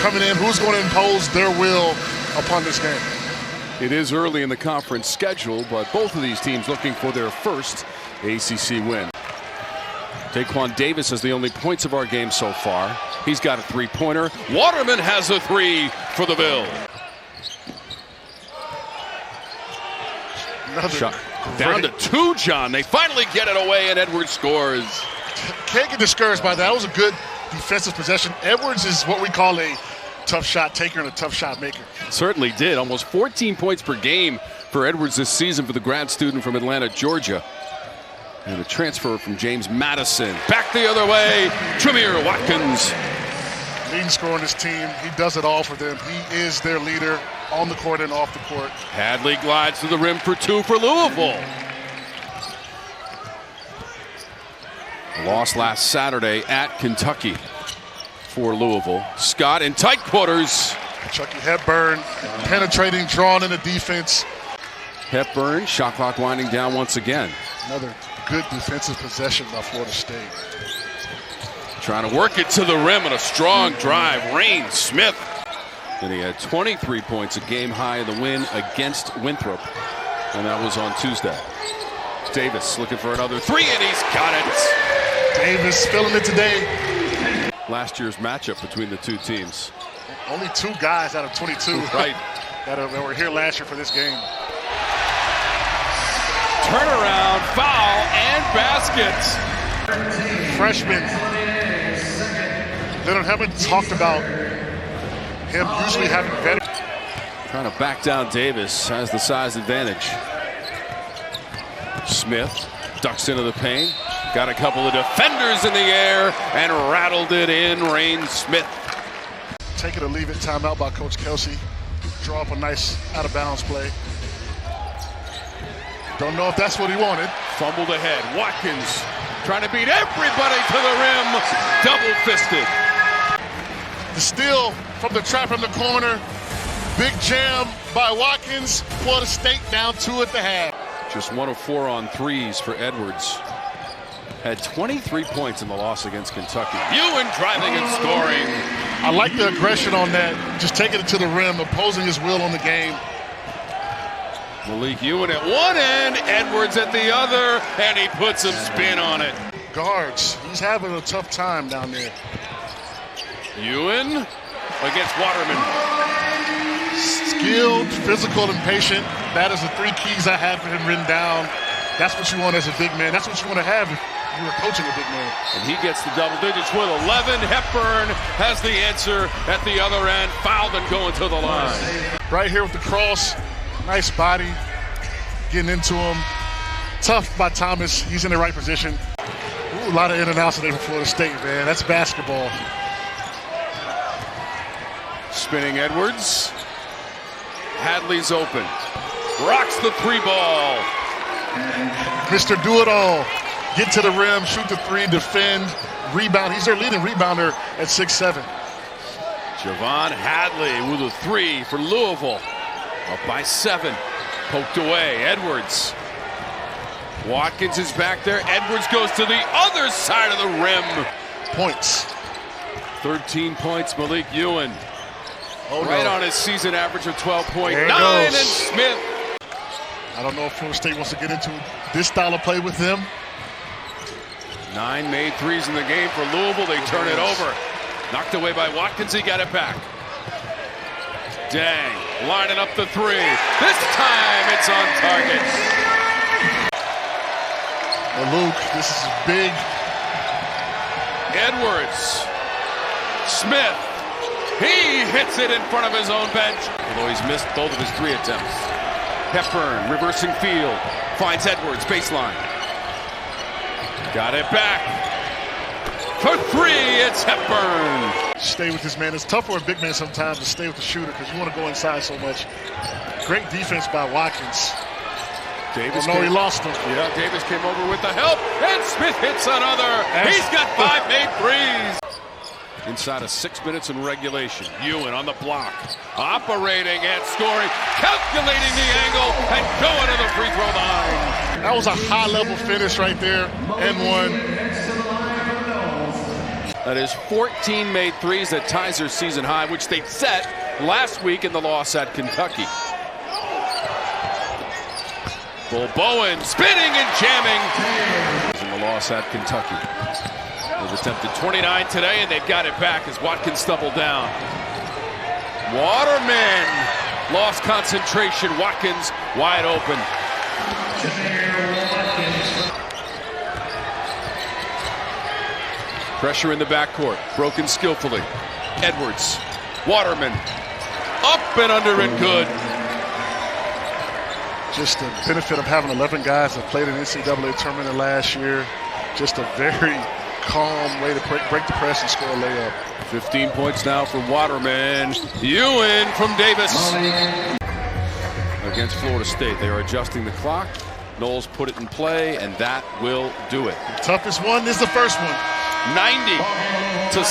coming in? Who's going to impose their will upon this game? It is early in the conference schedule, but both of these teams looking for their first ACC win. Daquan Davis has the only points of our game so far. He's got a three-pointer. Waterman has a three for the Bill. Shot down to two, John. They finally get it away, and Edwards scores. Can't get discouraged by that. That was a good defensive possession. Edwards is what we call a tough shot taker and a tough shot maker. Certainly did. Almost 14 points per game for Edwards this season for the grad student from Atlanta, Georgia. And a transfer from James Madison. Back the other way, Jamir Watkins. Leading scorer on this team. He does it all for them. He is their leader on the court and off the court. Hadley glides to the rim for two for Louisville. Lost last Saturday at Kentucky for Louisville. Scott in tight quarters. Chucky Hepburn penetrating, drawing in the defense. Hepburn, shot clock winding down once again. Another good defensive possession by Florida State. Trying to work it to the rim on a strong drive. Reyne Smith. And he had 23 points, a game high in the win against Winthrop. And that was on Tuesday. Davis looking for another three, and he's got it. Davis feeling it today. Last year's matchup between the two teams. Only two guys out of 22 right. that were here last year for this game. Turnaround, foul, and baskets. Freshman. Leonard haven't talked about him usually having better. Trying to back down Davis, has the size advantage. Smith ducks into the paint. Got a couple of defenders in the air and rattled it in. Reyne Smith. Take it or leave it. Timeout by Coach Kelsey. Draw up a nice out-of-bounds play. Don't know if that's what he wanted. Fumbled ahead. Watkins trying to beat everybody to the rim. Double-fisted. The steal from the trap from the corner. Big jam by Watkins. Florida State down 2 at the half. Just 1 of 4 on threes for Edwards. Had 23 points in the loss against Kentucky. Ewan driving and scoring. I like the aggression on that. Just taking it to the rim, opposing his will on the game. Malik Ewan at one end, Edwards at the other, and he puts some spin on it. Guards, he's having a tough time down there. Ewan against Waterman. Skilled, physical, and patient. That is the 3 keys I have for him written down. That's what you want as a big man. That's what you want to have if you were coaching a big man. And he gets the double digits with 11. Hepburn has the answer at the other end. Fouled and going to the line. Right here with the cross. Nice body. Getting into him. Tough by Thomas. He's in the right position. Ooh, a lot of in and outs today from Florida State, man. That's basketball. Spinning Edwards. Hadley's open. Rocks the 3 ball. Mr. Do-It-All. Get to the rim, shoot the 3, defend, rebound. He's their leading rebounder at 6'7". Javon Hadley with a 3 for Louisville. Up by 7. Poked away. Edwards. Watkins is back there. Edwards goes to the other side of the rim. Points. 13 points, Malik Ewan. Oh, right no. on his season average of 12.9. And Smith. I don't know if Florida State wants to get into this style of play with them. 9 made threes in the game for Louisville. They turn it over. Knocked away by Watkins. He got it back. Dang. Lining up the 3. This time it's on target. Well, Luke, this is big. Edwards. Smith. He hits it in front of his own bench. Although he's missed both of his 3 attempts. Hepburn reversing field. Finds Edwards. Baseline. Got it back. For 3, it's Hepburn. Stay with this man. It's tough for a big man sometimes to stay with the shooter because you want to go inside so much. Great defense by Watkins. Davis. Oh, no, he lost him. Yeah, Davis came over with the help, and Smith hits another. He's got 5 made threes. Inside of 6 minutes in regulation. Ewan on the block. Operating and scoring. Calculating the angle and going to the free throw line. That was a high-level finish right there. And 1. That is 14 made threes. That ties their season high, which they set last week in the loss at Kentucky. Bull Bowen spinning and jamming in the loss at Kentucky. They've attempted 29 today, and they've got it back as Watkins stumbled down. Waterman lost concentration. Watkins wide open. Pressure in the backcourt, broken skillfully. Edwards, Waterman, up and under and good. Just the benefit of having 11 guys that played in the NCAA tournament last year. Just a very calm way to break the press and score a layup. 15 points now for Waterman. Ewan from Davis. Against Florida State, they are adjusting the clock. Noles put it in play, and that will do it. The toughest one is the first one. 90-76.